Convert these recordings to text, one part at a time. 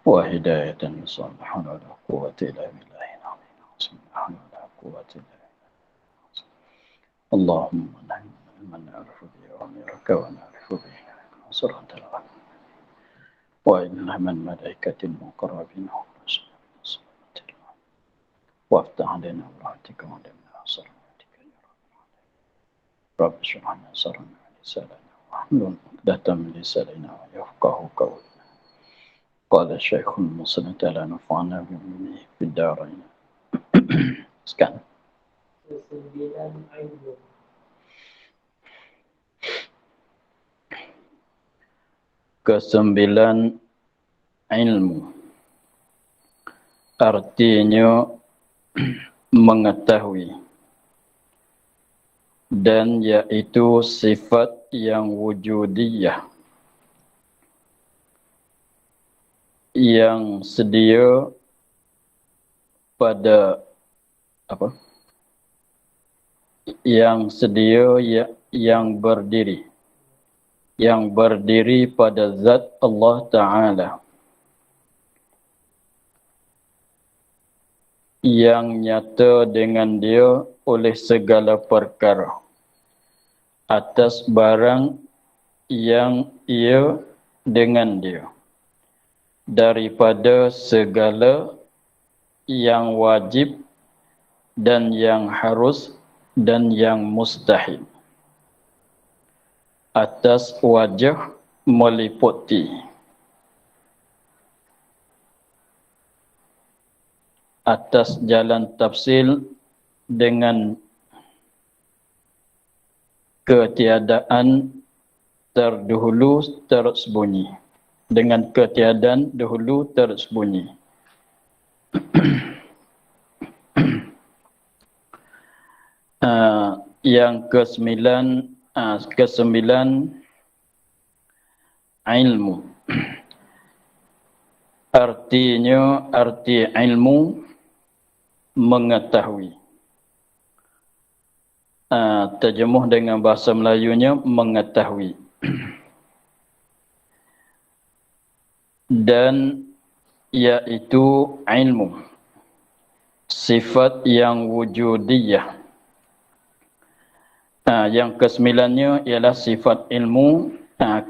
وهداية صالحة ولا قوة إلا بالله العظيم سبحانه ولا قوة إلا بالله. اللهم من نعرف به وأمرك ونعرف به سورة الغد وإن من ملائكة المقربين ورسل من صلاة الغد وافتح علينا برحمتك وعلمنا صلواتك يا رب العالمين. رب اشرح لنا صدرنا ولساننا واحلل عقدة من لساننا ويفقهوا قولنا. قال الشيخ المصنف تعالى نفعنا بعلمه في الدارين. Sekarang kesembilan ilmu, artinya mengetahui, dan yaitu sifat yang wujudiyah yang sedia pada apa? Yang sedia yang berdiri pada zat Allah Ta'ala, yang nyata dengan dia oleh segala perkara atas barang yang ia dengan dia, daripada segala yang wajib dan yang harus dan yang mustahil, atas wajah meliputi, atas jalan tafsil dengan ketiadaan terdahulu tersembunyi, dengan ketiadaan dahulu tersembunyi. Yang kesembilan ilmu, artinya arti ilmu mengetahui. Terjemuh dengan bahasa Melayunya mengetahui. Dan yaitu ilmu, sifat yang wujudiyah. Yang kesembilannya ialah sifat ilmu.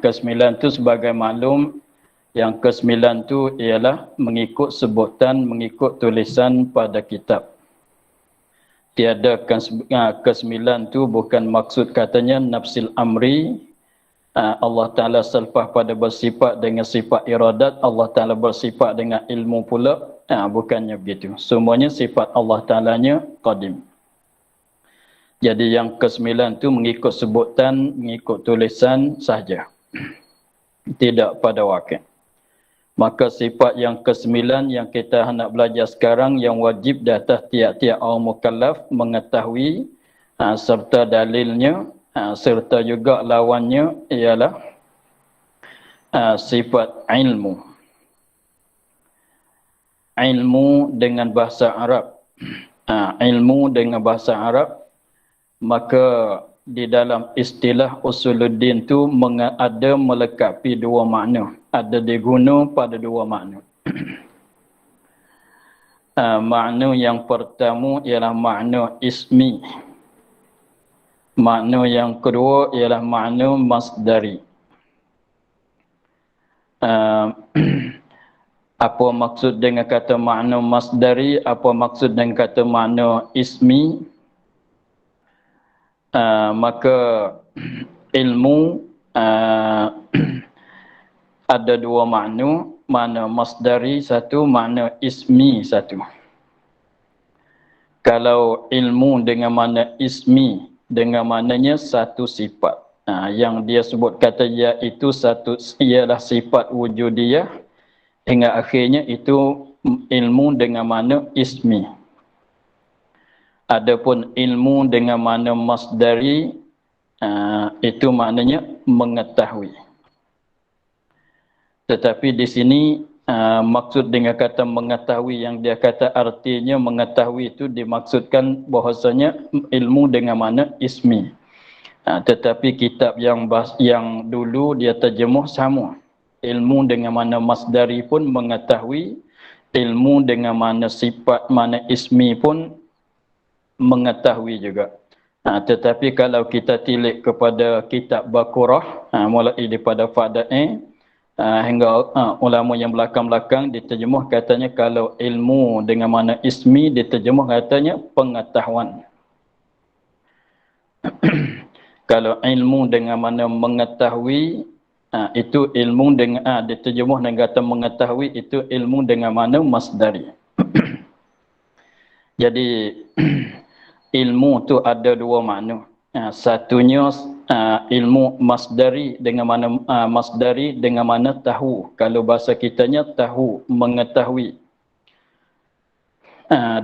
Kesembilan itu sebagai maklum, yang kesembilan itu ialah mengikut sebutan, mengikut tulisan pada kitab. Tiada kesembilan itu bukan maksud katanya nafsil amri. Allah Ta'ala selepas pada bersifat dengan sifat iradat, Allah Ta'ala bersifat dengan ilmu pula. Bukannya begitu. Semuanya sifat Allah Ta'alanya qadim. Jadi yang kesembilan itu mengikut sebutan, mengikut tulisan sahaja. Tidak pada wakil. Maka sifat yang kesembilan yang kita nak belajar sekarang, yang wajib di atas tiap-tiap orang mukallaf mengetahui, serta dalilnya, serta juga lawannya ialah sifat ilmu. Ilmu dengan bahasa Arab. Ilmu dengan bahasa Arab, maka di dalam istilah usuluddin tu ada melengkapi dua makna. Ada diguna pada dua makna. Makna yang pertama ialah makna ismi. Makna yang kedua ialah makna masdari. Apa maksud dengan kata makna masdari? Apa maksud dengan kata makna ismi? Maka ilmu ada dua makna, makna masdari satu, makna ismi satu. Kalau ilmu dengan makna ismi, dengan maknanya satu sifat. Yang dia sebut kata iaitu satu, ialah sifat wujudiyah, hingga akhirnya itu ilmu dengan makna ismi. Adapun ilmu dengan makna masdari, itu maknanya mengetahui. Tetapi di sini maksud dengan kata mengetahui, yang dia kata artinya mengetahui itu dimaksudkan bahasanya ilmu dengan makna ismi. Tetapi kitab yang dulu dia terjemuh sama. ilmu dengan mana masdari pun mengetahui, ilmu dengan mana sifat, mana ismi pun mengetahui juga. Tetapi kalau kita tilik kepada kitab Baqarah, mulai daripada Fada'i hingga ulama yang belakang-belakang diterjemuh katanya kalau ilmu dengan mana ismi diterjemuh katanya pengetahuan. Kalau ilmu dengan mana mengetahui, itu ilmu dengan diterjemuh dengan kata mengetahui, itu ilmu dengan mana masdari. Jadi ilmu tu ada dua makna. Satunya ilmu masdari dengan mana masdari dengan mana tahu. Kalau bahasa kitanya tahu, mengetahui.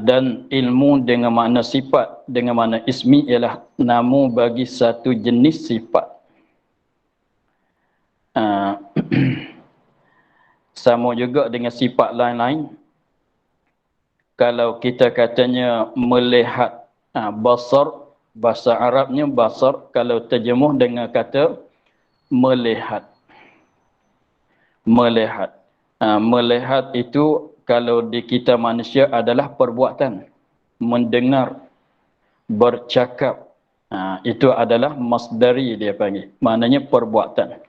Dan ilmu dengan makna sifat dengan makna ismi ialah nama bagi satu jenis sifat. Sama juga dengan sifat lain-lain. Kalau kita katanya melihat, basar, bahasa Arabnya basar, kalau terjemuh dengan kata melihat. Melihat. Melihat itu kalau di kita manusia adalah perbuatan. Mendengar, bercakap. Itu adalah masdari dia panggil. Maknanya perbuatan.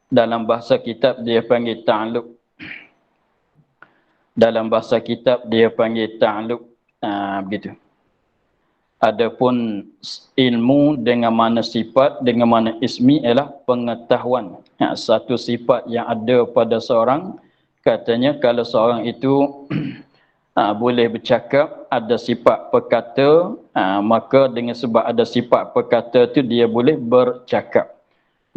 Dalam bahasa kitab dia panggil ta'alluq. Dalam bahasa kitab dia panggil ta'alluq. Begitu. Adapun ilmu dengan mana sifat, dengan mana ismi ialah pengetahuan. Satu sifat yang ada pada seorang, katanya kalau seorang itu boleh bercakap, ada sifat perkata, maka dengan sebab ada sifat perkata tu dia boleh bercakap.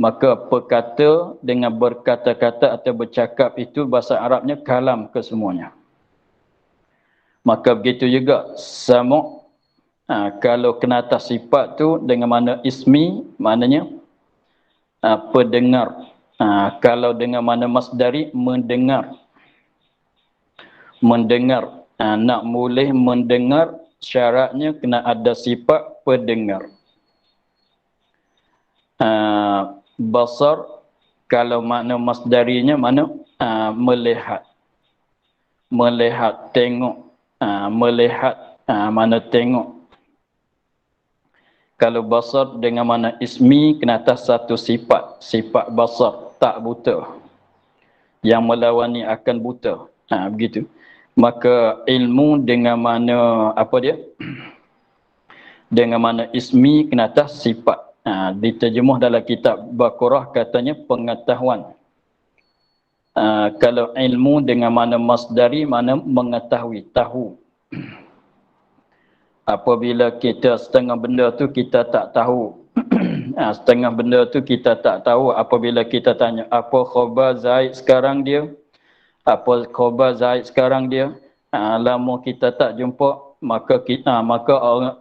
Maka perkata dengan berkata-kata atau bercakap itu bahasa Arabnya kalam kesemuanya. Maka begitu juga sama. Kalau kena atas sifat tu dengan mana ismi, maknanya pendengar. Kalau dengan mana masdari, mendengar. Mendengar. Nak boleh mendengar, syaratnya kena ada sifat pendengar. Basar, kalau makna masdarinya mana? Melihat. Melihat, tengok. Melihat, mana tengok. Kalau basar dengan mana ismi, kena atas satu sifat. Sifat basar, tak buta. Yang melawani akan buta. Begitu. Maka ilmu dengan mana, apa dia? Dengan mana ismi, kena atas sifat. Diterjemuh dalam kitab Baqarah katanya pengetahuan. Kalau ilmu dengan mana masdari, mana mengetahui, tahu. Apabila kita setengah benda tu kita tak tahu. Setengah benda tu kita tak tahu. Apabila kita tanya apa khabar Zaid sekarang dia, apa khabar Zaid sekarang dia, lama kita tak jumpa, maka kita maka orang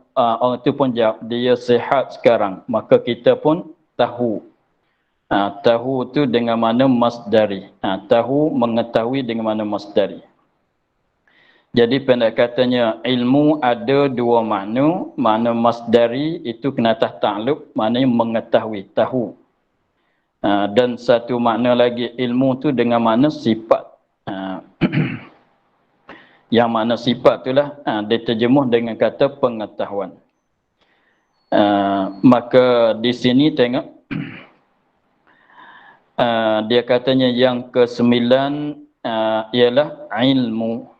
tu pun jawab dia sihat sekarang, maka kita pun tahu. Tahu tu dengan mana masdari. Tahu, mengetahui dengan mana masdari. Jadi pendek katanya ilmu ada dua makna. Makna masdari itu kena atas ta'alluq, maknanya mengetahui, tahu. Dan satu makna lagi ilmu tu dengan makna sifat. Yang makna sifat itulah diterjemuh dengan kata pengetahuan. Maka di sini tengok dia katanya yang ke-9 ialah ilmu.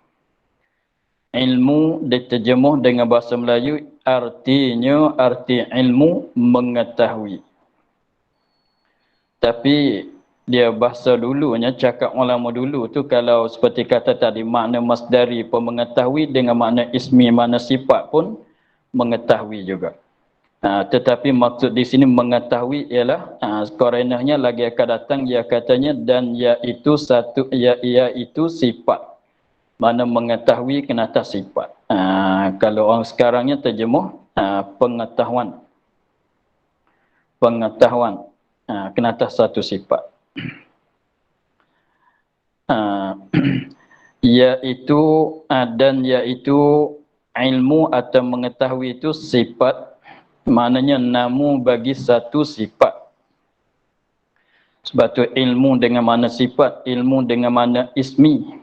Ilmu diterjemuh dengan bahasa Melayu, artinya arti ilmu mengetahui. Tapi dia bahasa dulunya, cakap ulama dulu tu kalau seperti kata tadi, makna masdari pun mengetahui, dengan makna ismi, makna sifat pun mengetahui juga. Tetapi maksud di sini mengetahui ialah qarinahnya lagi akan datang, ia katanya dan iaitu satu, iaitu sifat. Mana mengetahui kena atas sifat. Kalau orang sekarangnya terjemuh pengetahuan. Pengetahuan kena atas satu sifat. Iaitu dan iaitu ilmu atau mengetahui itu sifat, maknanya namu bagi satu sifat. Sebab tu ilmu dengan mana sifat, ilmu dengan mana ismi.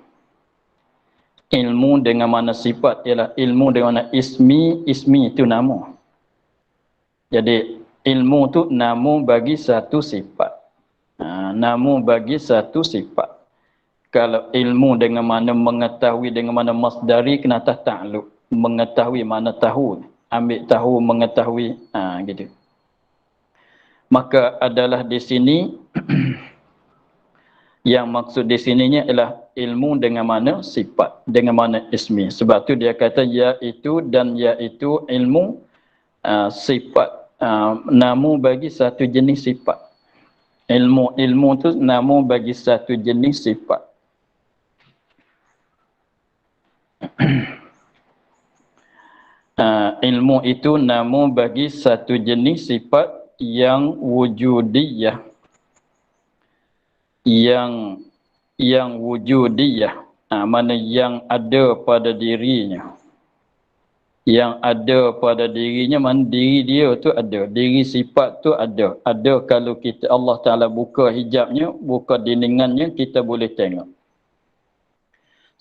Ilmu dengan mana sifat ialah ilmu dengan mana ismi, ismi itu nama. Jadi ilmu tu nama bagi satu sifat. Nama bagi satu sifat. Kalau ilmu dengan mana mengetahui dengan mana masdari kena atas ta'luk. Mengetahui mana tahu. Ambil tahu mengetahui. Gitu. Maka adalah di sini yang maksud di sininya ialah ilmu dengan mana sifat, dengan mana ismi. Sebab tu dia kata iaitu dan iaitu ilmu sifat. Namu bagi satu jenis sifat. Ilmu tu namu bagi satu jenis sifat. Ilmu itu namu bagi satu jenis sifat yang wujudiyah. Yang wujudiyah. Mana yang ada pada dirinya. Yang ada pada dirinya, mana diri dia tu ada. Diri sifat tu ada. Ada kalau kita Allah Ta'ala buka hijabnya, buka dindingannya, kita boleh tengok.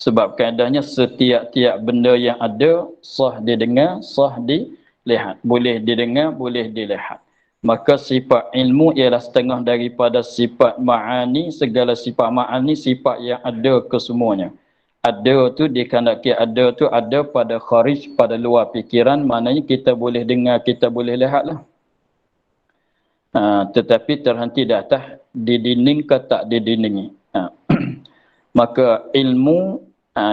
Sebab kaedahnya setiap-tiap benda yang ada, sah didengar, sah dilihat. Boleh didengar, boleh dilihat. Maka sifat ilmu ialah setengah daripada sifat ma'ani. Segala sifat ma'ani, sifat yang ada kesemuanya. Ada tu dikandaki ada tu ada pada kharij, pada luar fikiran. Maknanya kita boleh dengar, kita boleh lihat lah. Tetapi terhenti di atas, didinding ke tak didindingi. Maka ilmu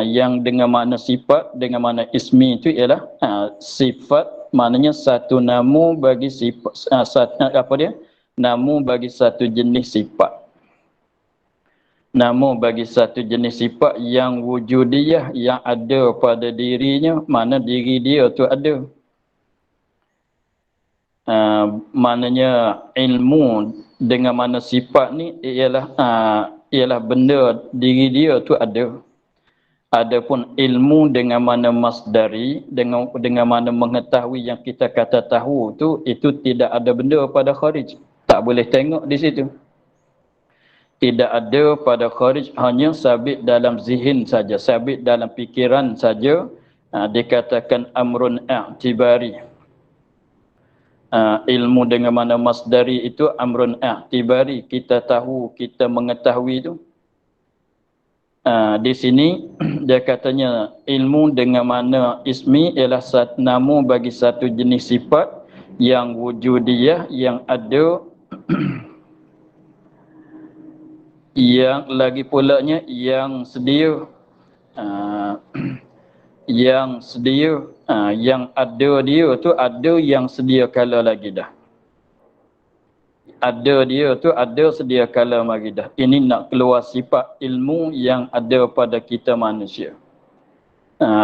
yang dengan makna sifat, dengan makna ismi itu ialah sifat, maknanya satu nama bagi sifat, nama bagi satu jenis sifat. Nama bagi satu jenis sifat yang wujudiyah, yang ada pada dirinya, mana diri dia tu ada. Maknanya ilmu dengan mana sifat ni ialah benda diri dia tu ada. Adapun ilmu dengan mana masdari, dengan mana mengetahui yang kita kata tahu tu, itu tidak ada benda pada kharij. Tak boleh tengok di situ. Tidak ada pada kharij, hanya sabit dalam zihin saja, sabit dalam fikiran saja. Dikatakan amrun i'tibari. Ilmu dengan mana masdari itu amrun i'tibari. Kita tahu, kita mengetahui itu. Di sini dia katanya ilmu dengan mana ismi ialah nama bagi satu jenis sifat yang wujudiyah, yang ada. Yang lagi pulanya yang sedia, yang sedia, yang ada dia tu ada yang sedia kala lagi dah. Ada dia tu ada sedia kala lagi dah. Ini nak keluar sifat ilmu yang ada pada kita manusia.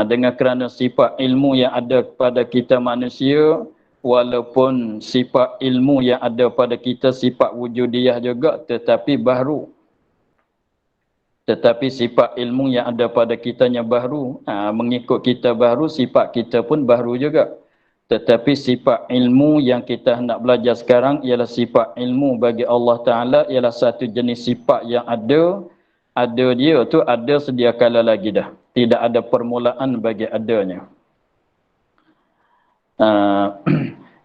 Dengan kerana sifat ilmu yang ada pada kita manusia, walaupun sifat ilmu yang ada pada kita sifat wujudiyah juga, tetapi baru. Tetapi sifat ilmu yang ada pada kitanya baru, mengikut kita baru, sifat kita pun baru juga. Tetapi sifat ilmu yang kita hendak belajar sekarang ialah sifat ilmu bagi Allah Ta'ala, ialah satu jenis sifat yang ada dia tu ada sedia kala lagi dah. Tidak ada permulaan bagi adanya.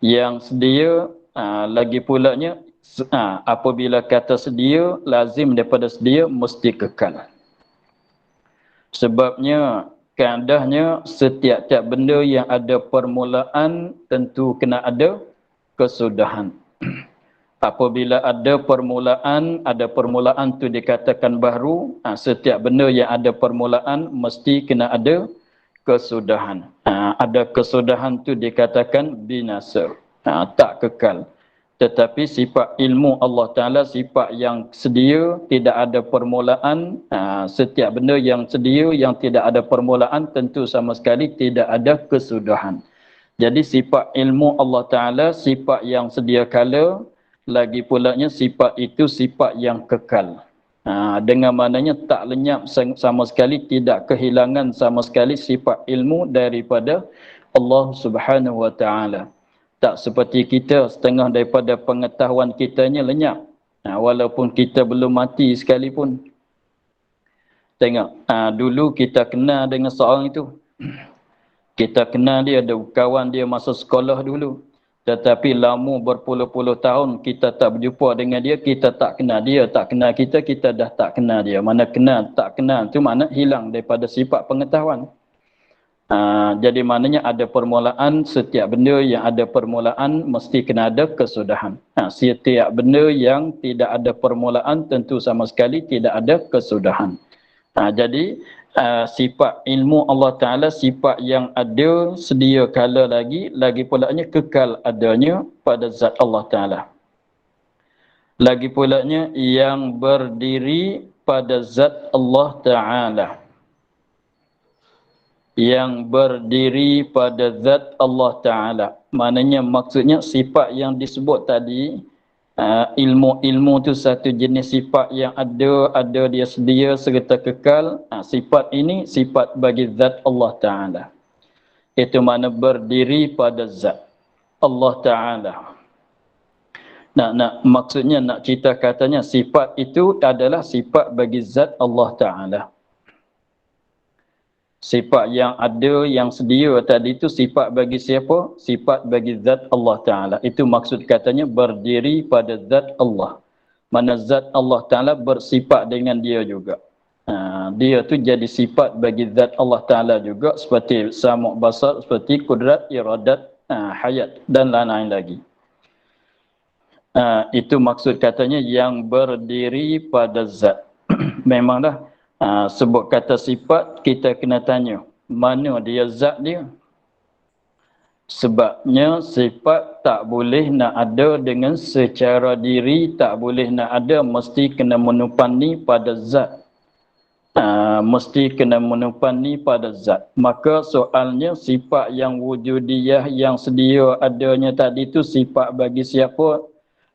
Yang sedia lagi pulanya, apabila kata sedia, lazim daripada sedia mesti kekal. Sebabnya kaedahnya setiap-tiap benda yang ada permulaan tentu kena ada kesudahan. Apabila ada permulaan tu dikatakan baru. Setiap benda yang ada permulaan mesti kena ada kesudahan. Ada kesudahan tu dikatakan binasa, tak kekal. Tetapi sifat ilmu Allah Ta'ala, sifat yang sedia, tidak ada permulaan. Setiap benda yang sedia, yang tidak ada permulaan, tentu sama sekali tidak ada kesudahan. Jadi sifat ilmu Allah Ta'ala, sifat yang sedia kala, lagi pulanya sifat itu sifat yang kekal. Dengan maknanya tak lenyap sama sekali, tidak kehilangan sama sekali sifat ilmu daripada Allah Subhanahu Wa Ta'ala. Tak seperti kita, setengah daripada pengetahuan kitanya lenyap. Walaupun kita belum mati sekalipun. Tengok, dulu kita kenal dengan seorang itu. Kita kenal dia, ada kawan dia masa sekolah dulu. Tetapi lama berpuluh-puluh tahun kita tak berjumpa dengan dia, kita tak kenal dia, tak kenal kita, kita dah tak kenal dia. Mana kenal, tak kenal tu makna hilang daripada sifat pengetahuan. Jadi maknanya ada permulaan, setiap benda yang ada permulaan mesti kena ada kesudahan. Setiap benda yang tidak ada permulaan tentu sama sekali tidak ada kesudahan. Jadi sifat ilmu Allah Ta'ala sifat yang ada sedia kala lagi pulanya kekal adanya pada zat Allah Ta'ala. Lagi pulanya yang berdiri pada zat Allah Ta'ala. Yang berdiri pada zat Allah Ta'ala. Maknanya maksudnya sifat yang disebut tadi, ilmu tu satu jenis sifat yang ada dia sedia serta kekal. Sifat ini sifat bagi zat Allah Ta'ala. Itu makna berdiri pada zat Allah Ta'ala. Maksudnya nak cerita katanya sifat itu adalah sifat bagi zat Allah Ta'ala. Sifat yang ada, yang sedia tadi itu sifat bagi siapa? Sifat bagi zat Allah Ta'ala. Itu maksud katanya berdiri pada zat Allah. Mana zat Allah Ta'ala bersifat dengan dia juga. Dia tu jadi sifat bagi zat Allah Ta'ala juga seperti sama' basar, seperti kudrat, iradat, hayat dan lain-lain lagi. Itu maksud katanya yang berdiri pada zat. Memanglah sebut kata sifat, kita kena tanya mana dia zat dia. Sebabnya sifat tak boleh nak ada dengan secara diri, tak boleh nak ada, mesti kena menupani pada zat. Mesti kena menupani pada zat. Maka soalnya sifat yang wujudiyah yang sedia adanya tadi tu sifat bagi siapa?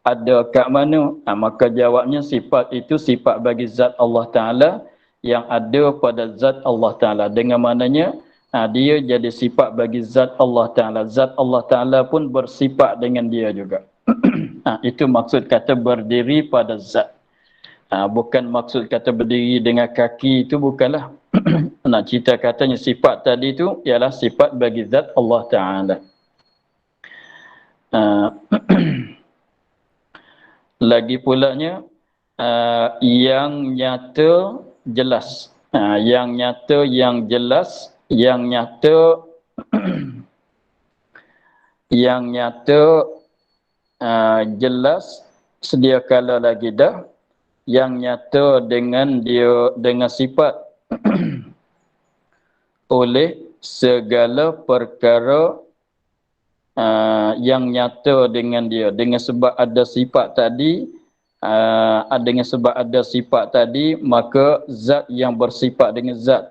Ada kat mana? Maka jawabnya sifat itu sifat bagi zat Allah Ta'ala yang ada pada zat Allah Ta'ala. Dengan maknanya dia jadi sifat bagi zat Allah Ta'ala. Zat Allah Ta'ala pun bersifat dengan dia juga. Itu maksud kata berdiri pada zat. Bukan maksud kata berdiri dengan kaki itu bukanlah. Nak cerita katanya sifat tadi itu ialah sifat bagi zat Allah Ta'ala. Lagi pulanya yang nyata jelas. Yang nyata yang jelas, yang nyata yang nyata jelas sedia kala lagi dah, yang nyata dengan dia dengan sifat oleh segala perkara yang nyata dengan dia, dengan sebab ada sifat tadi, dengan sebab ada sifat tadi, maka zat yang bersifat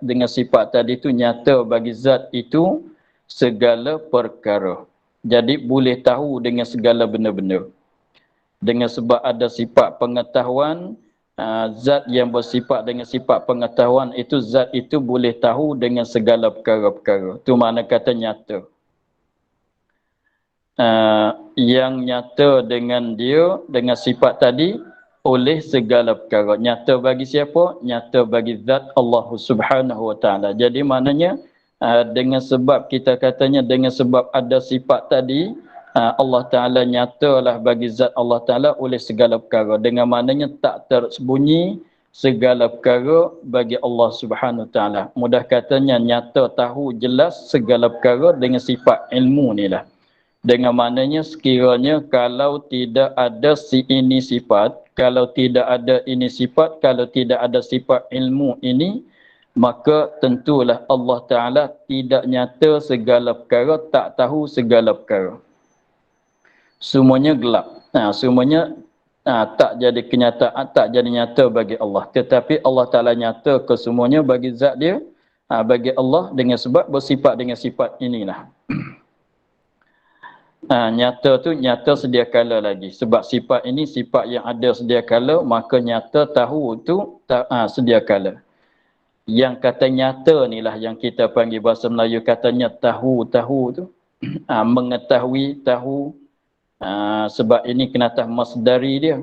dengan sifat tadi itu nyata bagi zat itu segala perkara. Jadi boleh tahu dengan segala benda-benda. Dengan sebab ada sifat pengetahuan, zat yang bersifat dengan sifat pengetahuan itu, zat itu boleh tahu dengan segala perkara-perkara. Itu makna kata nyata. Yang nyata dengan dia, dengan sifat tadi, oleh segala perkara. Nyata bagi siapa? Nyata bagi zat Allah Subhanahu Wa Ta'ala. Jadi maknanya, dengan sebab kita katanya, dengan sebab ada sifat tadi, Allah Ta'ala nyatalah bagi zat Allah Ta'ala oleh segala perkara. Dengan maknanya tak tersembunyi segala perkara bagi Allah Subhanahu Wa Ta'ala. Mudah katanya nyata, tahu, jelas segala perkara dengan sifat ilmu ni lah. Dengan maknanya sekiranya kalau tidak ada ini sifat, kalau tidak ada ini sifat, kalau tidak ada sifat ilmu ini, maka tentulah Allah Ta'ala tidak nyata segala perkara, tak tahu segala perkara. Semuanya gelap. Semuanya tak jadi kenyataan, tak jadi nyata bagi Allah. Tetapi Allah Ta'ala nyata kesemuanya bagi zat dia, bagi Allah dengan sebab bersifat dengan sifat inilah. Nyata tu nyata sedia kala lagi. Sebab sifat ini sifat yang ada sedia kala, maka nyata tahu tu sedia kala. Yang kata nyata ni lah yang kita panggil bahasa Melayu katanya tahu tu. Mengetahui, tahu. Sebab ini kenatah masdari dia.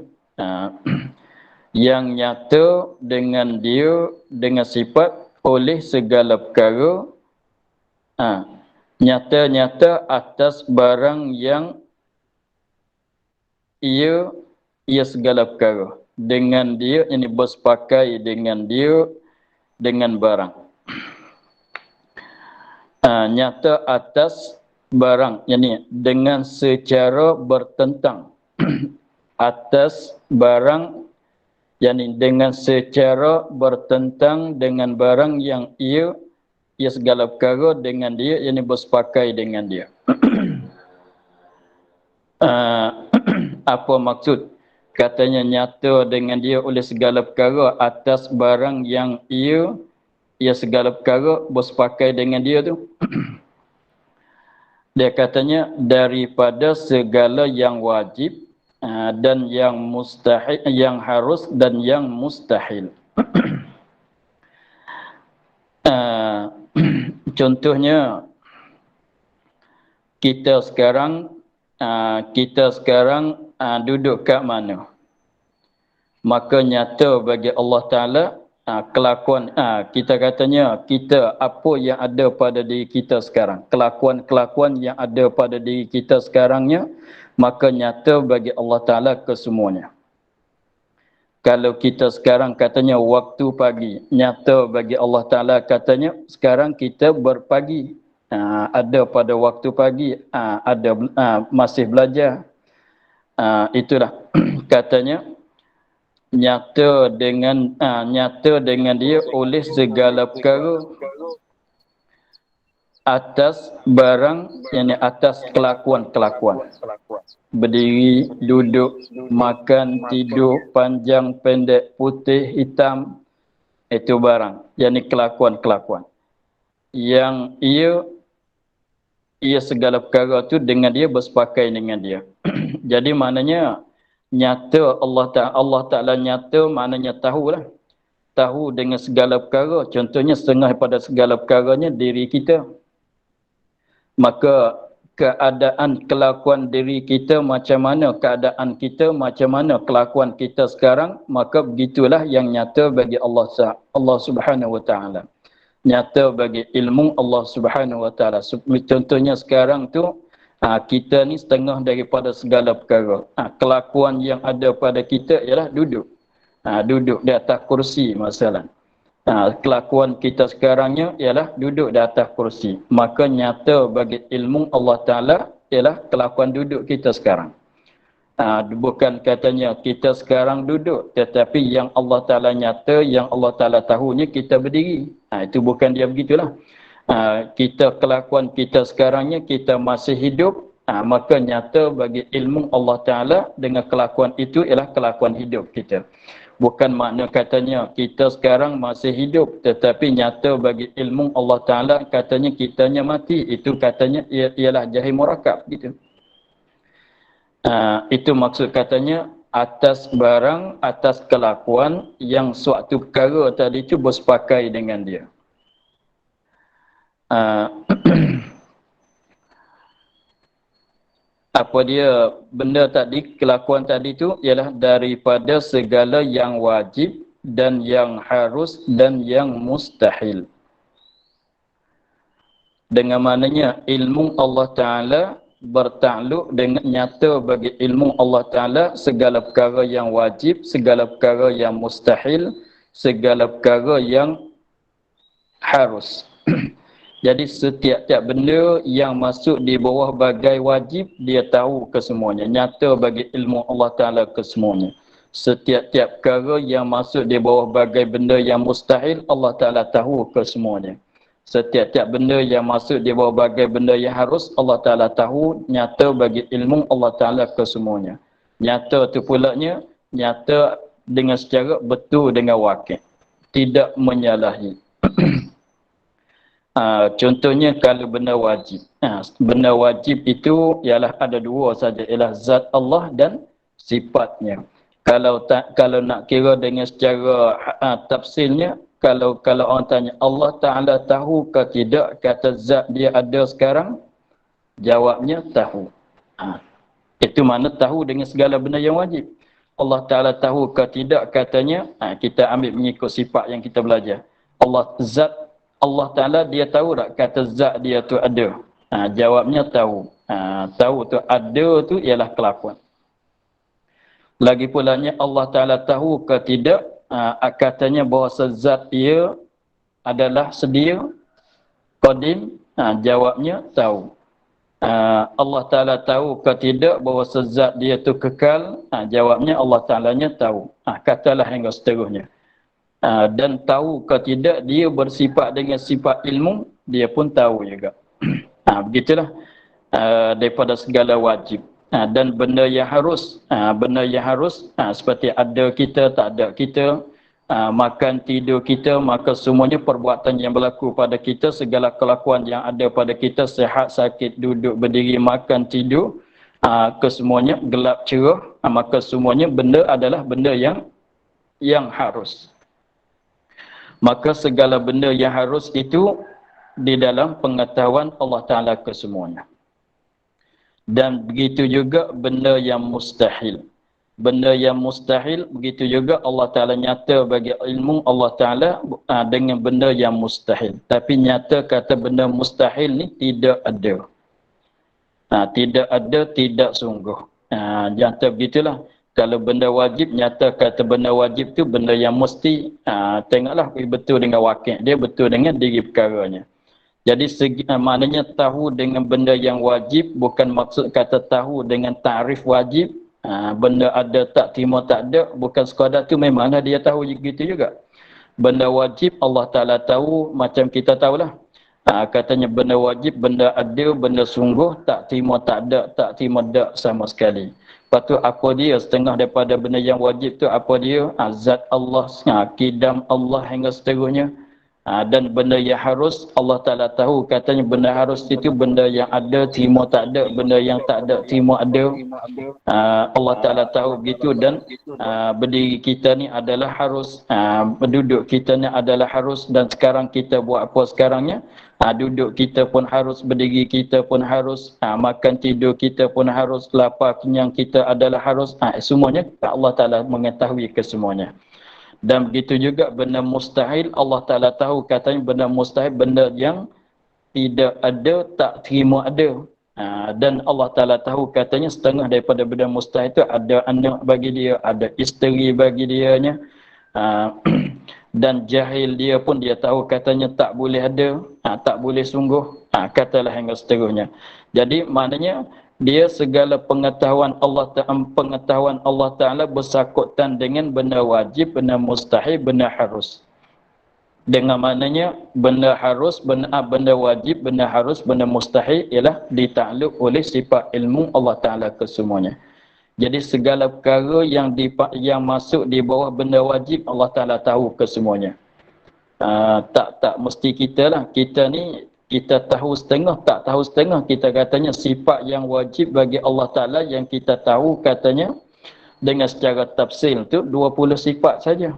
yang nyata dengan dia dengan sifat oleh segala perkara, nyata-nyata atas barang yang ia segala perkara, dengan dia ini bersepakai dengan dia dengan barang. Nyata atas barang, yakni dengan secara bertentang atas barang, yakni dengan secara bertentang dengan barang yang ia segala perkara dengan dia, yakni bersepakai dengan dia. Apa maksud katanya nyata dengan dia oleh segala perkara atas barang yang ia segala perkara bersepakai dengan dia tu? Dia katanya daripada segala yang wajib dan yang mustahil, yang harus dan yang mustahil. Contohnya kita sekarang duduk kat mana? Maka nyata bagi Allah Ta'ala kelakuan, kita katanya kita apa yang ada pada diri kita sekarang, kelakuan-kelakuan yang ada pada diri kita sekarangnya, maka nyata bagi Allah Ta'ala kesemuanya. Kalau kita sekarang katanya waktu pagi, nyata bagi Allah Ta'ala katanya sekarang kita berpagi, ada pada waktu pagi, ada masih belajar, itulah katanya nyata dengan dia oleh segala perkara atas barang, yakni atas kelakuan-kelakuan. Berdiri, duduk, makan, tidur, panjang, pendek, putih, hitam, itu barang, yakni kelakuan-kelakuan. Yang ia segala perkara tu dengan dia bersepakai dengan dia. Jadi maknanya nyata Allah Ta'ala nyata, maknanya tahulah. Tahu dengan segala perkara. Contohnya setengah pada segala perkaranya diri kita. Maka keadaan kelakuan diri kita macam mana, keadaan kita macam mana, kelakuan kita sekarang, maka begitulah yang nyata bagi Allah Subhanahu Wa Ta'ala. Nyata bagi ilmu Allah Subhanahu Wa Ta'ala. Contohnya sekarang tu kita ni setengah daripada segala perkara. Kelakuan yang ada pada kita ialah duduk. Duduk di atas kursi masalah. Kelakuan kita sekarangnya ialah duduk di atas kursi. Maka nyata bagi ilmu Allah Ta'ala ialah kelakuan duduk kita sekarang. Bukan katanya kita sekarang duduk, tetapi yang Allah Ta'ala nyata, yang Allah Ta'ala tahunya kita berdiri. Itu bukan dia begitulah. Kita kelakuan kita sekarangnya kita masih hidup, maka nyata bagi ilmu Allah Ta'ala dengan kelakuan itu ialah kelakuan hidup kita. Bukan makna katanya kita sekarang masih hidup, tetapi nyata bagi ilmu Allah Ta'ala katanya kitanya mati. Itu katanya ialah jahil murakab gitu. Itu maksud katanya atas barang, atas kelakuan yang suatu perkara tadi itu bersepakai dengan dia. Apa dia benda tadi, kelakuan tadi itu ialah daripada segala yang wajib dan yang harus dan yang mustahil. Dengan maknanya ilmu Allah Ta'ala bertakluk dengan nyata bagi ilmu Allah Ta'ala segala perkara yang wajib, segala perkara yang mustahil, segala perkara yang harus. Jadi setiap-tiap benda yang masuk di bawah bagai wajib, dia tahu kesemuanya. Nyata bagi ilmu Allah Ta'ala kesemuanya. Setiap-tiap perkara yang masuk di bawah bagai benda yang mustahil, Allah Ta'ala tahu kesemuanya. Setiap-tiap benda yang masuk di bawah bagai benda yang harus, Allah Ta'ala tahu, nyata bagi ilmu Allah Ta'ala kesemuanya. Nyata tu pulanya, nyata dengan secara betul dengan wakil. Tidak menyalahi. Contohnya kalau benda wajib. Benda wajib itu ialah ada dua saja, ialah zat Allah dan sifatnya. Kalau nak kira dengan secara tafsirnya, kalau orang tanya Allah Ta'ala tahu ke tidak kata zat dia ada sekarang, jawabnya tahu. Itu mana tahu dengan segala benda yang wajib. Allah Ta'ala tahu ke tidak katanya, kita ambil mengikut sifat yang kita belajar. Allah Ta'ala dia tahu tak kata zat dia tu ada? Jawabnya tahu. Tahu tu ada tu ialah kelakuan. Lagi pulanya Allah Ta'ala tahu ke tidak, katanya bahawa zat dia adalah sedia, qadim, jawabnya tahu. Allah Ta'ala tahu ke tidak bahawa zat dia tu kekal, jawabnya Allah Ta'alanya tahu. Katalah hingga seterusnya. Dan tahu ke tidak dia bersifat dengan sifat ilmu, dia pun tahu juga. Begitulah daripada segala wajib. Dan benda yang harus, seperti ada kita, tak ada kita, makan, tidur kita, maka semuanya perbuatan yang berlaku pada kita, segala kelakuan yang ada pada kita, sihat, sakit, duduk, berdiri, makan, tidur, kesemuanya gelap, cerah, maka semuanya benda adalah benda yang harus. Maka segala benda yang harus itu di dalam pengetahuan Allah Ta'ala kesemuanya. Dan begitu juga benda yang mustahil. Benda yang mustahil, begitu juga Allah Ta'ala nyata bagi ilmu Allah Ta'ala dengan benda yang mustahil. Tapi nyata kata benda mustahil ni tidak ada. Tidak ada, tidak sungguh. Nyata begitulah. Kalau benda wajib, nyata kata benda wajib tu benda yang mesti. Tengoklah betul dengan wakil. Dia betul dengan diri perkaranya. Jadi maknanya tahu dengan benda yang wajib, bukan maksud kata tahu dengan tarif wajib. Benda ada tak, terima tak ada, bukan sekadar tu, memanglah dia tahu gitu juga. Benda wajib Allah Ta'ala tahu macam kita tahulah. Katanya benda wajib, benda ada, benda sungguh, tak terima tak ada, tak terima tak sama sekali. Lepas tu apa dia setengah daripada benda yang wajib tu, apa dia? Zat Allah, kidam Allah hingga seterusnya. Dan benda yang harus Allah Ta'ala tahu, katanya benda harus itu benda yang ada, terima tak ada, benda yang tak ada, terima ada. Allah Ta'ala tahu begitu. Dan berdiri kita ni adalah harus, berduduk kita ni adalah harus. Dan sekarang kita buat apa sekarangnya? Duduk kita pun harus, berdiri kita pun harus, makan tidur kita pun harus, lapar kenyang kita adalah harus. Semuanya Allah Ta'ala mengetahui kesemuanya. Dan begitu juga benda mustahil Allah Ta'ala tahu, katanya benda mustahil benda yang tidak ada, tak terima ada. Dan Allah Ta'ala tahu, katanya setengah daripada benda mustahil itu ada anak bagi dia, ada isteri bagi dianya. Dan jahil dia pun dia tahu, katanya tak boleh ada, tak boleh sungguh, katalah hingga seterusnya. Jadi maknanya dia segala pengetahuan Allah Ta'ala bersakutan dengan benda wajib, benda mustahil, benda harus. Dengan maknanya benda harus, benda wajib, benda harus, benda mustahil ialah ditakluk oleh sifat ilmu Allah Ta'ala kesemuanya. Jadi segala perkara yang masuk di bawah benda wajib Allah Ta'ala tahu kesemuanya. Tak mesti kita lah. Kita ni kita tahu setengah, tak tahu setengah. Kita katanya sifat yang wajib bagi Allah Ta'ala yang kita tahu, katanya dengan secara tafsil tu 20 sifat saja.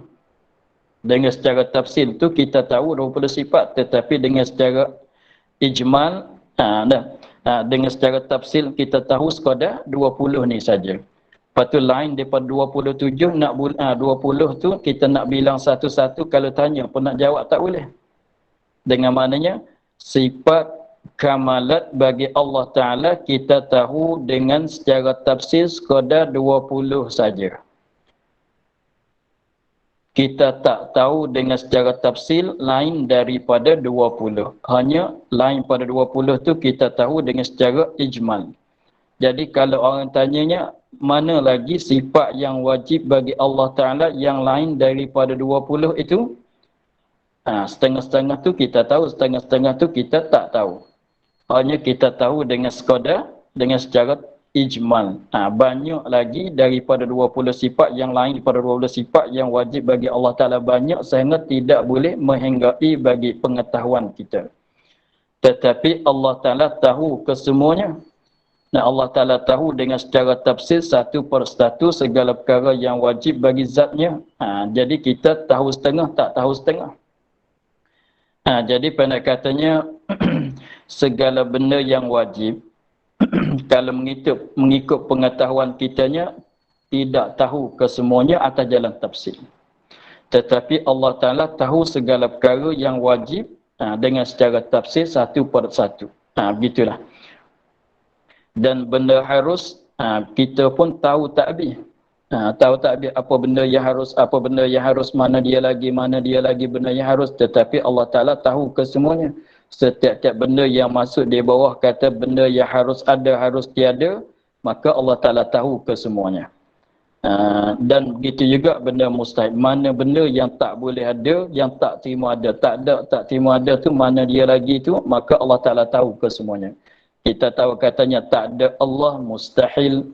Dengan secara tafsil tu kita tahu 20 sifat, tetapi dengan secara ijmal, dengan secara tafsil kita tahu sekadar 20 ni saja. Lepas tu lain daripada 27, 20 tu kita nak bilang satu-satu, kalau tanya pun nak jawab tak boleh. Dengan maknanya sifat kamalat bagi Allah Ta'ala kita tahu dengan secara tafsir sekadar 20 saja. Kita tak tahu dengan secara tafsir lain daripada 20. Hanya lain pada 20 tu kita tahu dengan secara ijmal. Jadi kalau orang tanyanya mana lagi sifat yang wajib bagi Allah Ta'ala yang lain daripada 20 itu, setengah-setengah tu kita tahu, setengah-setengah tu kita tak tahu. Hanya kita tahu dengan sekadar, dengan secara ijmal. Banyak lagi daripada 20 sifat yang lain daripada 20 sifat yang wajib bagi Allah Ta'ala, banyak sehingga tidak boleh menghinggapi bagi pengetahuan kita. Tetapi Allah Ta'ala tahu kesemuanya. Dan Allah Ta'ala tahu dengan secara tafsir satu per satu segala perkara yang wajib bagi zatnya. Jadi kita tahu setengah, tak tahu setengah. Jadi pendek katanya segala benda yang wajib kalau mengikut pengetahuan kitanya tidak tahu kesemuanya atas jalan tafsir. Tetapi Allah Ta'ala tahu segala perkara yang wajib dengan secara tafsir satu per satu. Begitulah. Dan benda harus, kita pun tahu tak habis. Tahu tak habis apa benda yang harus, apa benda yang harus, mana dia lagi benda yang harus. Tetapi Allah Ta'ala tahu kesemuanya. Setiap-tiap benda yang masuk di bawah kata benda yang harus ada, harus tiada, maka Allah Ta'ala tahu kesemuanya. Dan begitu juga benda mustahil. Mana benda yang tak boleh ada, yang tak terima ada. Tak terima ada tu mana dia lagi tu, maka Allah Ta'ala tahu kesemuanya. Kita tahu katanya tak ada Allah mustahil.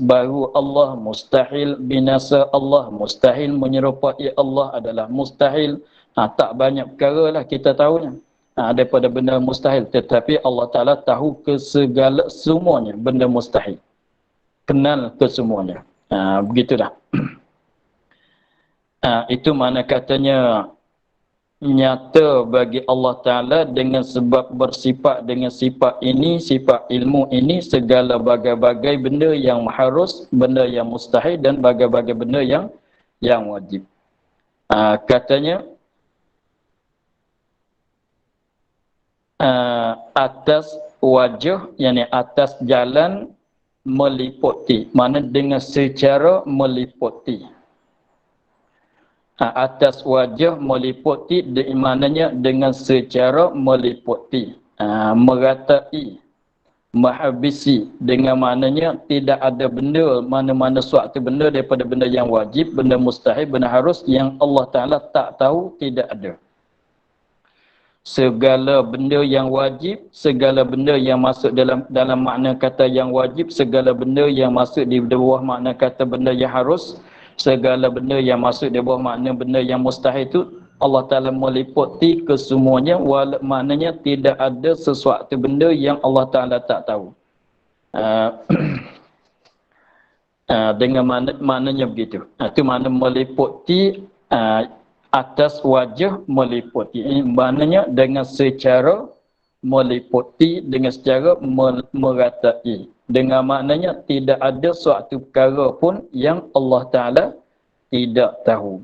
Baru Allah mustahil, binasa Allah mustahil, menyerupai Allah adalah mustahil. Tak banyak perkara lah kita tahunya daripada benda mustahil. Tetapi Allah Ta'ala tahu ke segala semuanya benda mustahil. Kenal kesemuanya. Begitulah. Itu mana katanya nyata bagi Allah Ta'ala dengan sebab bersifat dengan sifat ini, sifat ilmu ini, segala bagai-bagai benda yang harus, benda yang mustahil dan bagai-bagai benda yang wajib. Katanya atas wajah, yakni atas jalan meliputi, mana dengan secara meliputi. Atas wajah meliputi, maknanya dengan secara meliputi, meratai, menghabisi, dengan maknanya tidak ada benda, mana-mana suatu benda daripada benda yang wajib, benda mustahil, benda harus yang Allah Ta'ala tak tahu, tidak ada. Segala benda yang wajib, segala benda yang masuk dalam makna kata yang wajib, segala benda yang masuk di bawah makna kata benda yang harus, segala benda yang masuk di bawah makna benda yang mustahil itu Allah Ta'ala meliputi kesemuanya, maknanya tidak ada sesuatu benda yang Allah Ta'ala tak tahu. Dengan maknanya begitu. Itu makna meliputi, atas wajah meliputi. Ini maknanya dengan secara meliputi, dengan secara meratai. Dengan maknanya tidak ada suatu perkara pun yang Allah Ta'ala tidak tahu.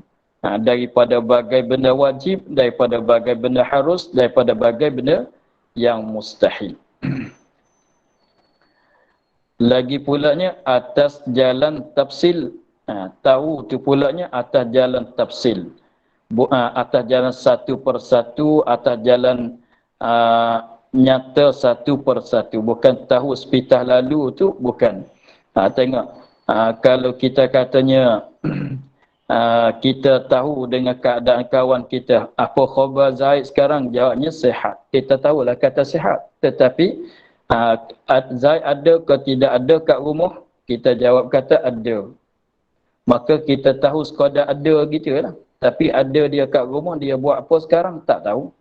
Daripada bagai benda wajib, daripada bagai benda harus, daripada bagai benda yang mustahil. Lagi pulanya atas jalan tafsil. Tahu tu pulanya atas jalan tafsil. Atas jalan satu persatu, atas jalan nyata satu persatu, bukan tahu sepitah lalu tu, bukan. Tengok, kalau kita katanya kita tahu dengan keadaan kawan kita, apa khabar Zaid sekarang, jawabnya sihat. Kita tahulah kata sihat, tetapi Zaid ada ke tidak ada kat rumah, kita jawab kata ada. Maka kita tahu sekadar ada gitu lah. Tapi ada dia kat rumah, dia buat apa sekarang, tak tahu.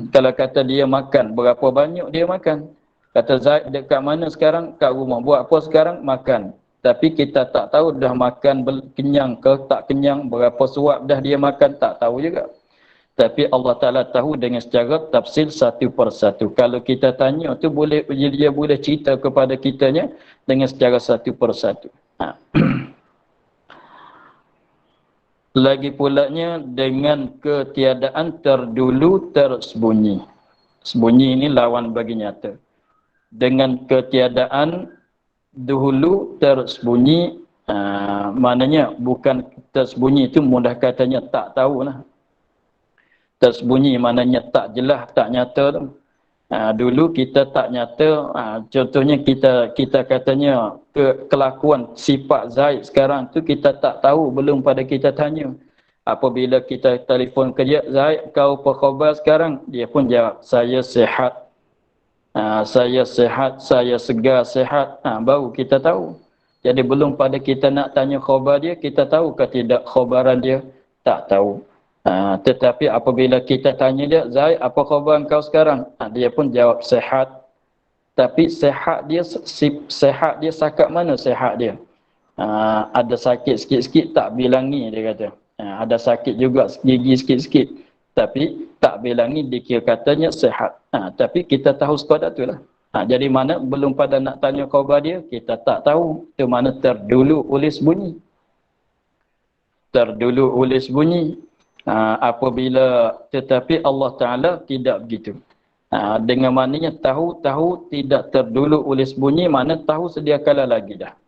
Kalau kata dia makan, berapa banyak dia makan. Kata Zaid dekat mana sekarang, kat rumah. Buat apa sekarang, makan. Tapi kita tak tahu dah makan kenyang ke tak kenyang, berapa suap dah dia makan, tak tahu juga. Tapi Allah Ta'ala tahu dengan secara tafsil satu persatu. Kalau kita tanya tu boleh, dia boleh cerita kepada kitanya dengan secara satu persatu. Lagi pulanya dengan ketiadaan terdulu tersembunyi. Sembunyi ini lawan bagi nyata. Dengan ketiadaan dahulu tersembunyi, maknanya bukan tersembunyi itu mudah katanya tak tahu lah. Tersembunyi maknanya tak jelas, tak nyata tu. Dulu kita tak nyata, contohnya kita katanya kelakuan sifat Zaid sekarang tu kita tak tahu, belum pada kita tanya. Apabila kita telefon kerja, Zaid kau apa khabar sekarang? Dia pun jawab, saya sihat. Saya sihat, saya segar, sihat. Baru kita tahu. Jadi belum pada kita nak tanya khabar dia, kita tahu ke tidak khabaran dia? Tak tahu. Tetapi apabila kita tanya dia, Zaid apa khabar kau sekarang? Dia pun jawab sihat. Tapi sihat dia sakat mana sihat dia? Ada sakit sikit-sikit tak bilangi, dia kata. Ada sakit juga gigi sikit-sikit, tapi tak bilangi, dikira katanya sihat. Tapi kita tahu sekadar tu lah. Jadi mana belum pada nak tanya khabar dia, kita tak tahu. Itu mana terdulu oleh bunyi. Terdulu oleh bunyi. Apabila tetapi Allah Ta'ala tidak begitu. Dengan maknanya tahu tidak terdulu oleh bunyi, mana tahu sedia kala lagi dah.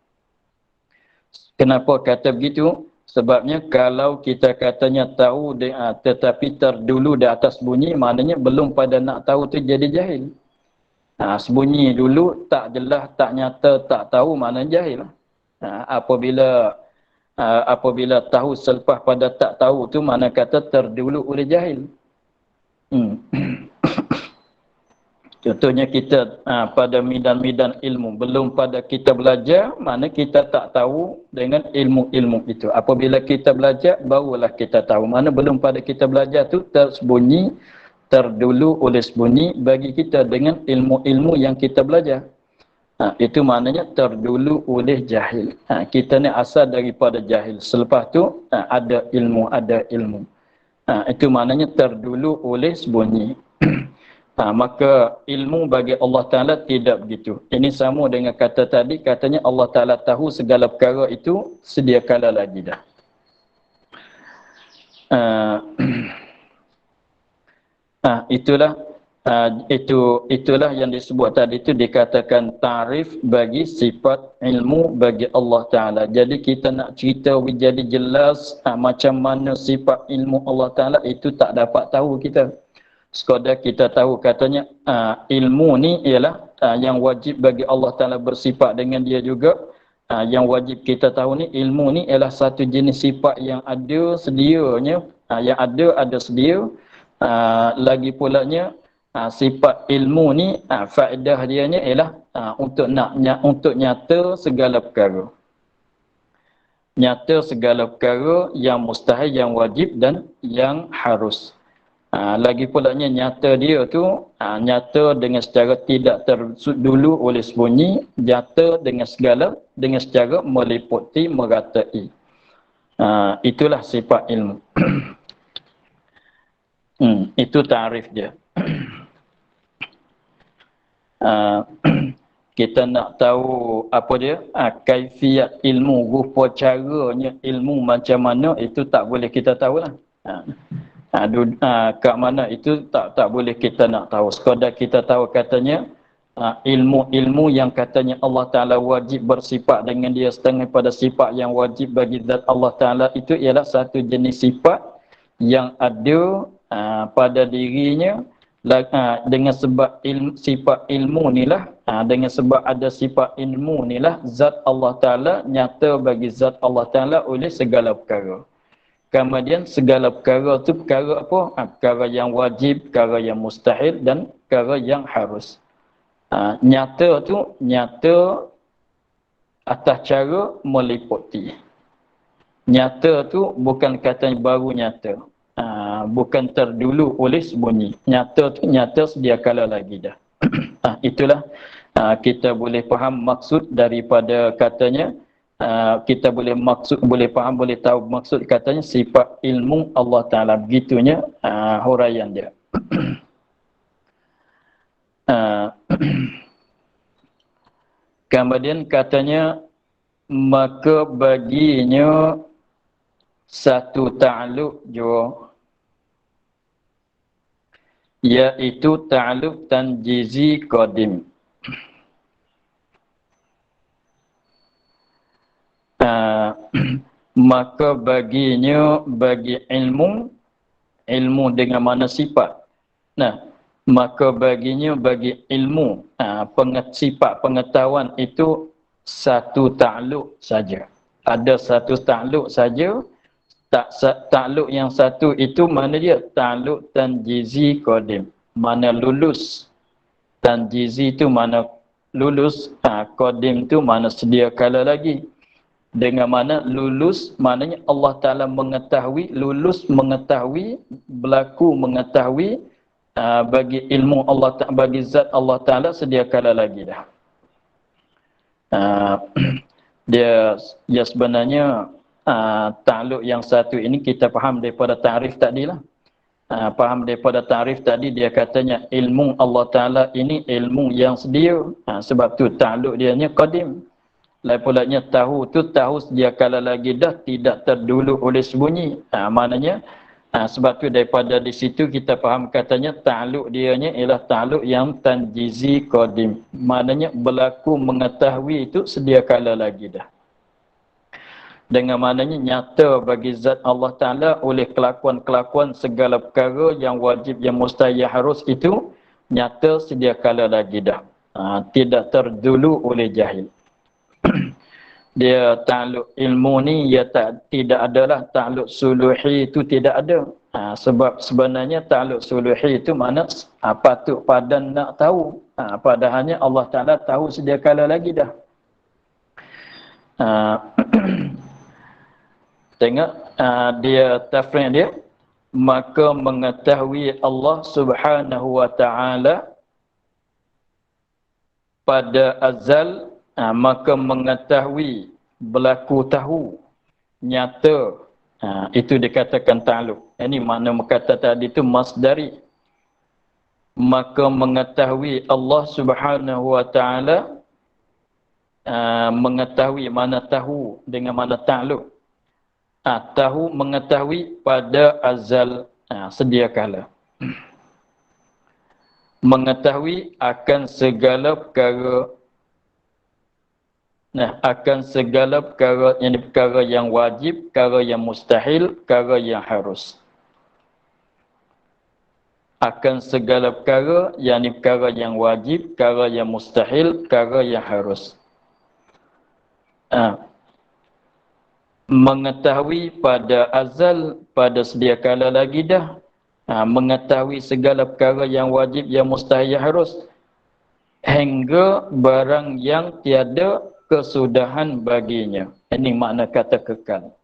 Kenapa kata begitu? Sebabnya kalau kita katanya tahu tetapi terdulu di atas bunyi, maknanya belum pada nak tahu tu jadi jahil. Sembunyi dulu, tak jelas, tak nyata, tak tahu, mana jahil. Apabila tahu selepas pada tak tahu tu, mana kata terdulu oleh jahil. Contohnya kita pada midan-midan ilmu, belum pada kita belajar, mana kita tak tahu dengan ilmu-ilmu itu. Apabila kita belajar, barulah kita tahu. Mana belum pada kita belajar tu tersembunyi, terdulu oleh sembunyi bagi kita dengan ilmu-ilmu yang kita belajar. Itu maknanya terdulu oleh jahil. Kita ni asal daripada jahil. Selepas tu ada ilmu, ada ilmu. Itu maknanya terdulu oleh sembunyi. Maka ilmu bagi Allah Ta'ala tidak begitu. Ini sama dengan kata tadi, katanya Allah Ta'ala tahu segala perkara itu sedia kala lagi dah. Itulah yang disebut tadi itu dikatakan tarif bagi sifat ilmu bagi Allah Ta'ala. Jadi kita nak cerita jadi jelas macam mana sifat ilmu Allah Ta'ala itu tak dapat tahu kita. Sekadar kita tahu katanya ilmu ni ialah yang wajib bagi Allah Ta'ala bersifat dengan dia juga. Yang wajib kita tahu ni ilmu ni ialah satu jenis sifat yang ada sedianya, yang ada sedia. Lagi pulanya sifat ilmu ni faedah dianya ialah untuk nyata segala perkara. Nyata segala perkara yang mustahil, yang wajib dan yang harus. Lagi pulanya nyata dia tu nyata dengan secara tidak terdulu oleh sembunyi, nyata dengan secara meliputi, meratai. Itulah sifat ilmu. Itu tarif dia. Kita nak tahu apa dia? Kaifiat ilmu, rupa caranya ilmu macam mana, itu tak boleh kita tahulah. Kat mana itu tak boleh kita nak tahu. Sekadar kita tahu katanya ilmu-ilmu yang katanya Allah Ta'ala wajib bersifat dengan dia setengah pada sifat yang wajib bagi zat Allah Ta'ala, itu ialah satu jenis sifat yang ada pada dirinya dengan sebab sifat ilmu nilah, dengan sebab ada sifat ilmu nilah zat Allah Ta'ala nyata bagi zat Allah Ta'ala oleh segala perkara. Kemudian segala perkara tu perkara apa? Perkara yang wajib, perkara yang mustahil dan perkara yang harus. Nyata tu nyata atas cara meliputi. Nyata tu bukan katanya baru nyata. Bukan terdulu oleh sembunyi. Nyata tu nyata sedia kala lagi dah. Itulah kita boleh faham maksud daripada katanya. Kita boleh faham, boleh tahu maksud katanya sifat ilmu Allah Ta'ala. Begitunya huraian dia. Kemudian katanya maka baginya satu ta'alluq jua, iaitu ta'alluq tanjizi qadim. Maka baginya, bagi ilmu dengan mana sifat. Maka baginya, bagi ilmu, sifat pengetahuan itu satu ta'alluq saja. Ada satu ta'alluq saja. Ta'alluq yang satu itu mana dia? Ta'alluq tanjizi qadim. Mana lulus. Tanjizi itu mana lulus. Qadim itu mana sedia kala lagi. Dengan mana lulus, maknanya Allah Ta'ala mengetahui, lulus mengetahui, berlaku mengetahui bagi ilmu Allah Ta'ala, bagi zat Allah Ta'ala sedia kala lagi dah. Dia sebenarnya ta'alluq yang satu ini kita faham daripada ta'rif tadi lah. Faham daripada tarif tadi, dia katanya ilmu Allah Ta'ala ini ilmu yang sedia. Sebab tu ta'aluk dia nya qadim. Lain pulanya tahu tu tahu sedia kala lagi dah, tidak terdulu oleh sembunyi. Maknanya sebab tu daripada di situ kita faham katanya ta'aluk dia nya ialah ta'aluk yang tanjizi qadim. Maknanya berlaku mengetahui itu sedia kala lagi dah. Dengan maknanya nyata bagi zat Allah Ta'ala oleh kelakuan-kelakuan segala perkara yang wajib, yang mustahil, harus itu nyata sedia kala lagi dah. Tidak terdulu oleh jahil. Dia ta'aluk ilmu ni tidak adalah ta'aluk suluhi, itu tidak ada. Sebab sebenarnya ta'aluk suluhi itu mana patut padan nak tahu. Padahalnya Allah Ta'ala tahu sedia kala lagi dah. Tengok dia tafsir dia, maka mengetahui Allah Subhanahu wa taala pada azal, maka mengetahui, berlaku tahu, nyata, itu dikatakan ta'aluk. Ini makna kata tadi itu masdari. Maka mengetahui Allah Subhanahu wa taala, mengetahui mana tahu dengan mana ta'aluk. Tahu mengetahui pada azal, sedia kala. Mengetahui akan segala perkara, akan segala perkara yang wajib, perkara yang mustahil, perkara yang harus. Akan segala perkara yang wajib, perkara yang mustahil, perkara yang harus. Mengetahui pada azal, pada sedia kala lagi dah, mengetahui segala perkara yang wajib, yang mustahil, yang harus, hingga barang yang tiada kesudahan baginya. Ini makna kata kekal.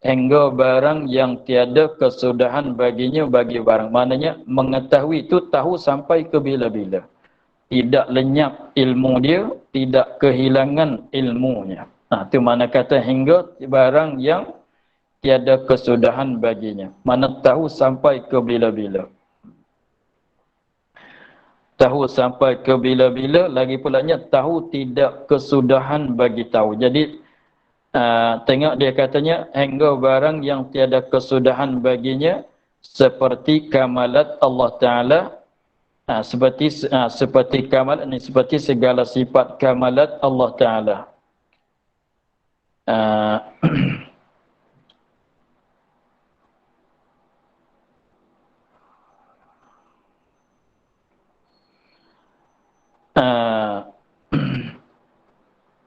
Hingga barang yang tiada kesudahan baginya, bagi barang. Maknanya mengetahui itu tahu sampai ke bila-bila. Tidak lenyap ilmu dia, tidak kehilangan ilmunya. Itu mana kata hingga barang yang tiada kesudahan baginya. Mana tahu sampai ke bila-bila. Tahu sampai ke bila-bila, lagi pulanya tahu tidak kesudahan bagi tahu. Jadi tengok dia katanya hingga barang yang tiada kesudahan baginya, seperti kamalat Allah Ta'ala, seperti kamal ini, seperti segala sifat kamalat Allah Ta'ala.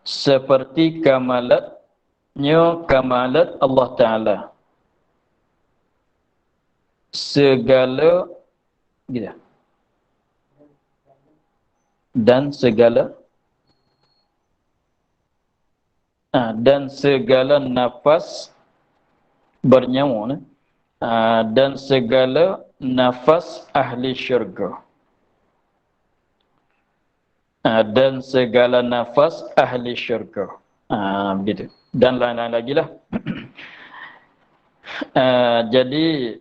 Seperti kamalat Allah Ta'ala. Segala gitu. Dan segala nafas bernyawa, dan segala nafas ahli syurga, dan segala nafas ahli syurga, begitu, dan lain-lain lagi lah. Jadi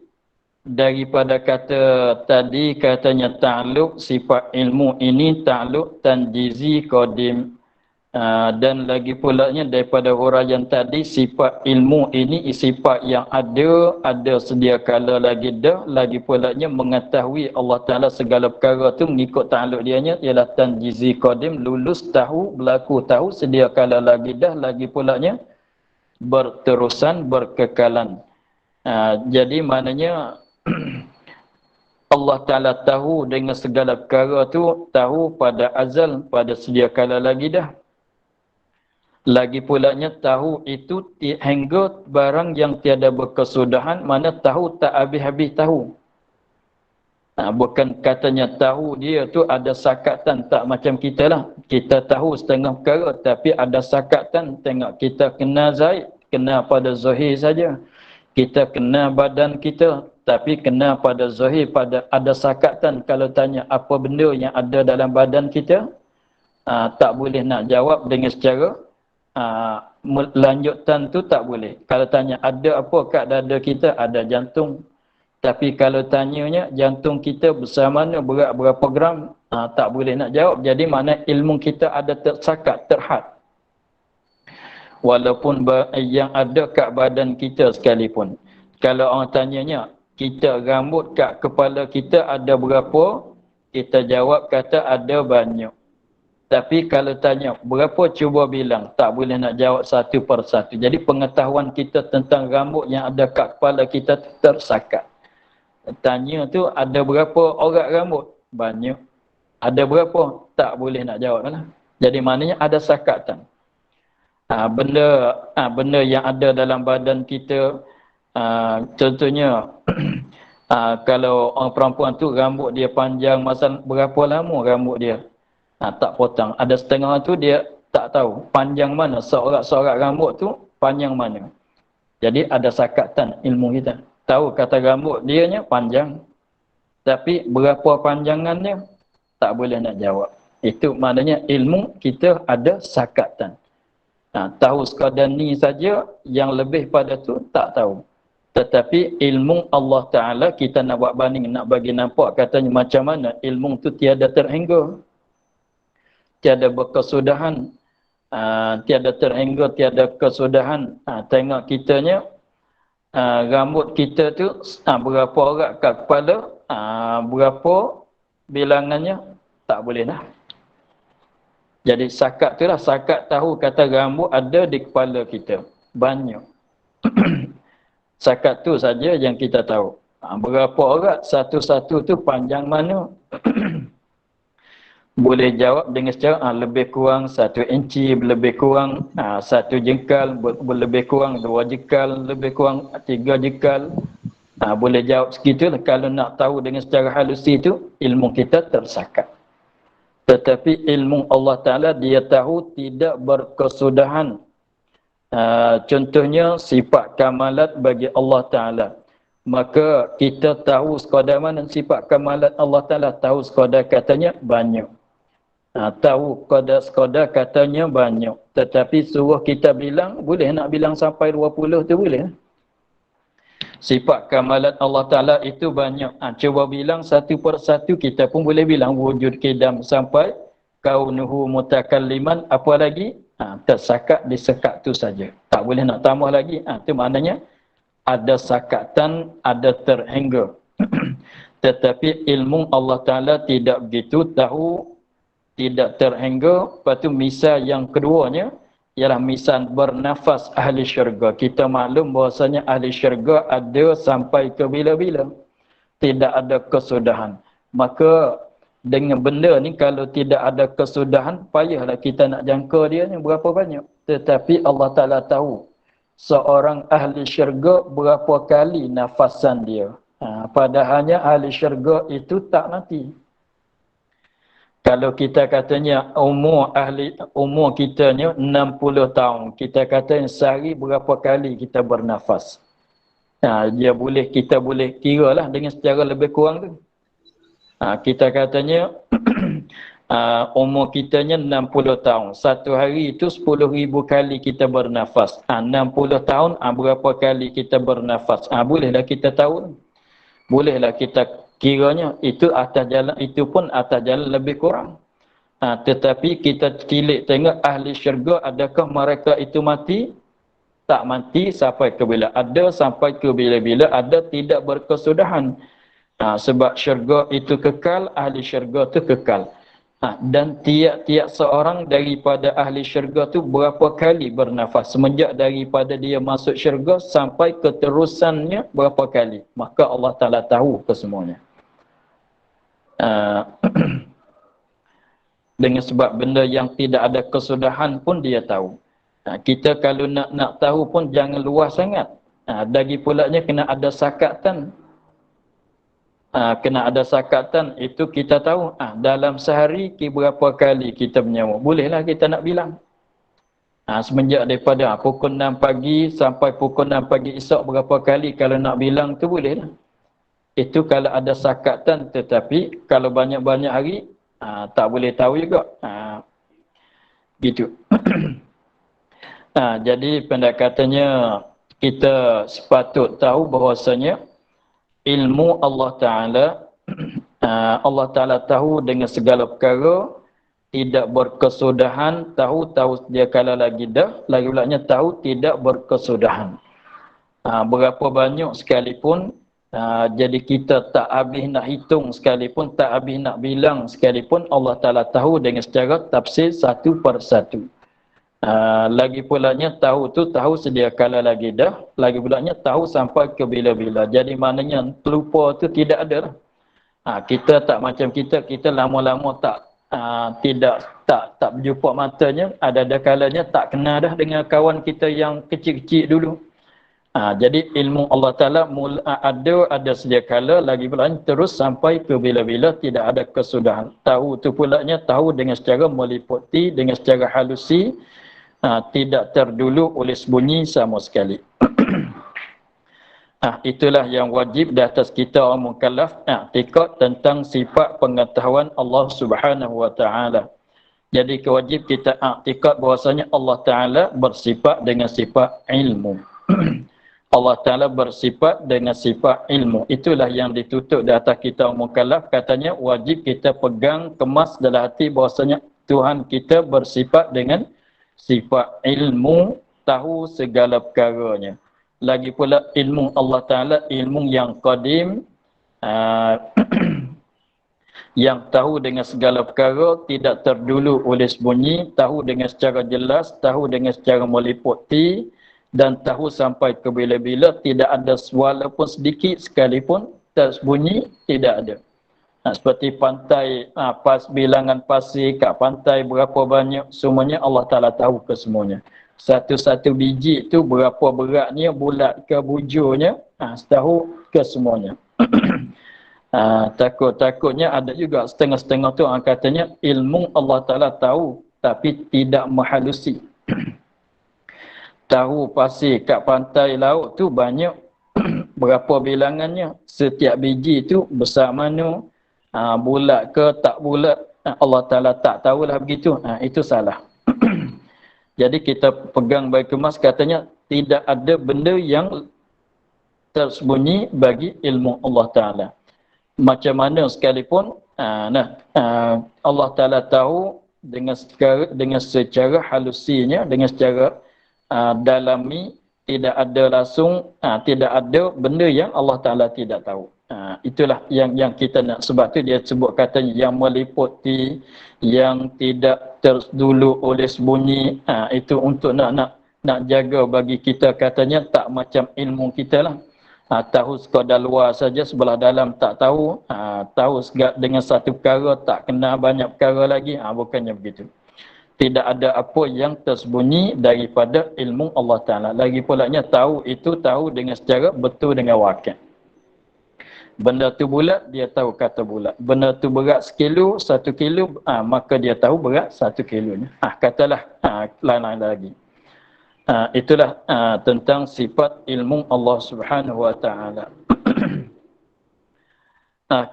daripada kata tadi, katanya ta'aluk sifat ilmu ini ta'aluk tanjizi qadim. Dan lagi pulanya daripada huraian tadi, sifat ilmu ini sifat yang ada sedia kala lagi dah. Lagi pulanya mengetahui Allah Ta'ala segala perkara tu mengikut ta'aluk dianya ialah tanjizi qadim, lulus tahu, berlaku tahu, sedia kala lagi dah. Lagi pulanya berterusan, berkekalan. Jadi maknanya Allah Ta'ala tahu dengan segala perkara tu, tahu pada azal, pada sedia kala lagi dah. Lagi pulanya tahu itu hingga barang yang tiada berkesudahan, mana tahu tak habis-habis tahu. Bukan katanya tahu dia tu ada sakatan, tak macam kita lah. Kita tahu setengah perkara, tapi ada sakatan. Tengok kita kena Zaid, kena pada Zahir saja. Kita kena badan kita, tapi kena pada Zahir, pada ada sakatan. Kalau tanya apa benda yang ada dalam badan kita, tak boleh nak jawab dengan secara lanjutan tu, tak boleh. Kalau tanya ada apa kat dada kita, ada jantung. Tapi kalau tanyanya jantung kita besar mana, berat berapa gram, tak boleh nak jawab. Jadi mana ilmu kita ada tersakat, terhad. Walaupun yang ada kat badan kita sekalipun. Kalau orang tanyanya, kita rambut kat kepala kita ada berapa? Kita jawab kata ada banyak. Tapi kalau tanya, berapa cuba bilang? Tak boleh nak jawab satu per satu. Jadi pengetahuan kita tentang rambut yang ada kat kepala kita tersakat. Tanya tu ada berapa orat rambut? Banyak. Ada berapa? Tak boleh nak jawab lah. Jadi maknanya ada sakatan. Benda yang ada dalam badan kita, contohnya kalau orang perempuan tu rambut dia panjang masa berapa lama rambut dia tak potong. Ada setengah tu dia tak tahu panjang mana, seorak-seorak rambut tu panjang mana. Jadi ada sakatan ilmu kita. Tahu kata rambut dia nya panjang, tapi berapa panjangannya tak boleh nak jawab. Itu maknanya ilmu kita ada sakatan. Tahu sekadar ni saja, yang lebih pada tu tak tahu. Tetapi ilmu Allah Ta'ala kita nak buat banding, nak bagi nampak katanya macam mana ilmu tu tiada terhingga, tiada berkesudahan, tiada terhingga, tiada kesudahan. Tengok kitanya, rambut kita tu berapa orat kat kepala, berapa bilangannya, tak boleh lah. Jadi sakat tu lah, sakat tahu kata rambut ada di kepala kita. Banyak. Sakat tu saja yang kita tahu. Berapa orat, satu-satu tu panjang mana. Boleh jawab dengan secara lebih kurang 1 inci, lebih kurang 1 jengkal, lebih kurang 2 jengkal, lebih kurang 3 jengkal. Boleh jawab segitu. Kalau nak tahu dengan secara halusi tu, ilmu kita tersakat. Tetapi ilmu Allah Ta'ala dia tahu tidak berkesudahan. Contohnya sifat kamalat bagi Allah Ta'ala. Maka kita tahu sekadar mana sifat kamalat Allah Ta'ala. Tahu sekadar katanya banyak. Tahu sekadar katanya banyak. Tetapi suruh kita bilang, boleh nak bilang sampai 20 tu boleh. Sifat kamalat Allah Ta'ala itu banyak. Cuba bilang satu per satu, kita pun boleh bilang wujud qidam sampai kaunuhu mutakalliman. Apa lagi? Tersakat di sekat tu saja. Tak boleh nak tambah lagi. Itu maknanya ada sakatan, ada terhingga. Tetapi ilmu Allah Ta'ala tidak begitu, tahu, tidak terhingga. Lepas tu misal yang keduanya, ialah misal bernafas ahli syurga. Kita maklum bahasanya ahli syurga ada sampai ke bila-bila. Tidak ada kesudahan. Maka dengan benda ni kalau tidak ada kesudahan, payahlah kita nak jangka dia ni berapa banyak. Tetapi Allah Ta'ala tahu seorang ahli syurga berapa kali nafasan dia. Padahalnya ahli syurga itu tak mati. Kalau kita katanya umur kita ni 60 tahun, kita kata sehari berapa kali kita bernafas. Kita boleh kira lah dengan secara lebih kurang tu. Kita katanya umur kita ni 60 tahun. Satu hari itu 10,000 kali kita bernafas. 60 tahun berapa kali kita bernafas. Bolehlah kita tahu. Bolehlah kita kiranya itu atas jalan, itu pun atas jalan lebih kurang. Tetapi kita tilik tengok ahli syurga, adakah mereka itu mati? Tak mati sampai ke bila? Ada sampai ke bila-bila, ada tidak berkesudahan. Sebab syurga itu kekal, ahli syurga itu kekal. Dan tiap-tiap seorang daripada ahli syurga itu berapa kali bernafas. Semenjak daripada dia masuk syurga sampai keterusannya berapa kali. Maka Allah Ta'ala tahu kesemuanya. Dengan sebab benda yang tidak ada kesudahan pun dia tahu. Kita kalau nak tahu pun jangan luas sangat. Lagi pulaknya kena ada sakatan. Kena ada sakatan, itu kita tahu. Dalam sehari berapa kali kita bernyawa. Bolehlah kita nak bilang. Semenjak daripada pukul 6 pagi sampai pukul 6 pagi esok berapa kali, kalau nak bilang tu bolehlah. Itu kalau ada sakatan. Tetapi kalau banyak-banyak hari, tak boleh tahu juga. Gitu. Jadi pendekatannya kita sepatut tahu bahawasanya ilmu Allah Ta'ala, Allah Ta'ala tahu dengan segala perkara, tidak berkesudahan, tahu dia kala lagi dah, lagi pulanya tahu tidak berkesudahan. Berapa banyak sekalipun, jadi kita tak habis nak hitung sekalipun, tak habis nak bilang sekalipun, Allah Ta'ala tahu dengan secara tafsir satu per satu. Lagi pulanya tahu tu tahu sedia kala lagi dah, lagi pulanya tahu sampai ke bila-bila. Jadi maknanya terlupa tu tidak ada lah. Kita tak macam kita lama-lama tak berjumpa matanya, ada kalanya tak kenal dah dengan kawan kita yang kecil-kecil dulu. Jadi ilmu Allah Ta'ala ada sedia kala, lagi pula terus sampai ke bila-bila, tidak ada kesudahan. Tahu tu pulanya tahu dengan secara meliputi, dengan secara halusi, tidak terdulu oleh sembunyi sama sekali. Itulah yang wajib di atas kita orang mukallaf, i'tiqad tentang sifat pengetahuan Allah Subhanahu wa Ta'ala. Jadi kewajib kita i'tiqad bahwasanya Allah Ta'ala bersifat dengan sifat ilmu. Allah Ta'ala bersifat dengan sifat ilmu. Itulah yang ditutup di atas kita orang mukallaf. Katanya wajib kita pegang, kemas dalam hati bahwasanya Tuhan kita bersifat dengan sifat ilmu, tahu segala perkaranya. Lagi pula ilmu Allah Ta'ala, ilmu yang qadim, yang tahu dengan segala perkara, tidak terdulu oleh sembunyi, tahu dengan secara jelas, tahu dengan secara meliputi, dan tahu sampai ke bila-bila, tidak ada walaupun sedikit sekalipun tersembunyi, tidak ada. Seperti pantai, bilangan pasir kat pantai berapa banyak, semuanya Allah Ta'ala tahu ke semuanya. Satu-satu biji tu berapa beratnya, bulat ke bujurnya, tahu ke semuanya. Takutnya ada juga setengah-setengah tu katanya ilmu Allah Ta'ala tahu tapi tidak menghalusi. Tahu pasir kat pantai laut tu banyak, berapa bilangannya, setiap biji tu besar mana, bulat ke tak bulat, Allah Ta'ala tak tahulah begitu. Itu salah. Jadi kita pegang baik kemas, katanya tidak ada benda yang tersembunyi bagi ilmu Allah Ta'ala. Macam mana sekalipun, Allah Ta'ala tahu dengan secara halusinya, dengan secara dalami, tidak ada langsung, tidak ada benda yang Allah Ta'ala tidak tahu. Itulah yang kita nak, sebab tu dia sebut katanya yang meliputi, yang tidak terdulu oleh sembunyi. Itu untuk nak jaga bagi kita, katanya tak macam ilmu kita lah. Tahu sekadar luar saja, sebelah dalam tak tahu. Tahu dengan satu perkara, tak kenal banyak perkara lagi. Bukannya begitu. Tidak ada apa yang tersembunyi daripada ilmu Allah Ta'ala. Lagi pulanya tahu itu tahu dengan secara betul dengan wakil. Benda tu bulat, dia tahu kata bulat. Benda tu berat 1 kilo, maka dia tahu berat 1 kilonya. Katalah lain-lain lagi. Itulah tentang sifat ilmu Allah Subhanahu wa Ta'ala.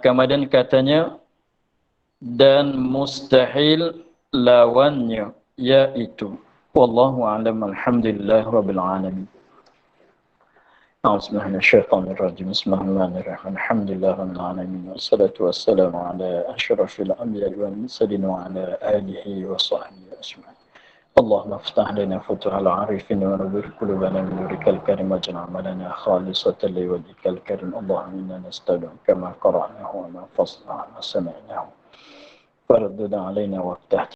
Kemudian katanya, dan mustahil lawannya, yaitu wallahu a'lam, alhamdulillah rabbil alamin. Bismillahirrahmanirrahim. Bismillahirrahmanirrahim. Alhamdulillah rabbil alamin. Wassalatu wassalamu ala asyrafil anbiya'i wal mursalin wa ala alihi wa sahbihi ajma'in. اللهم افتح لنا فتوح العارفين ونور قلوبنا بنورك الكريم واجعل عملنا خالصة لوجهك الكريم. اللهم إنا نستودعك كما قرأناه وما فصلنا وما سمعناه فردد علينا وافتح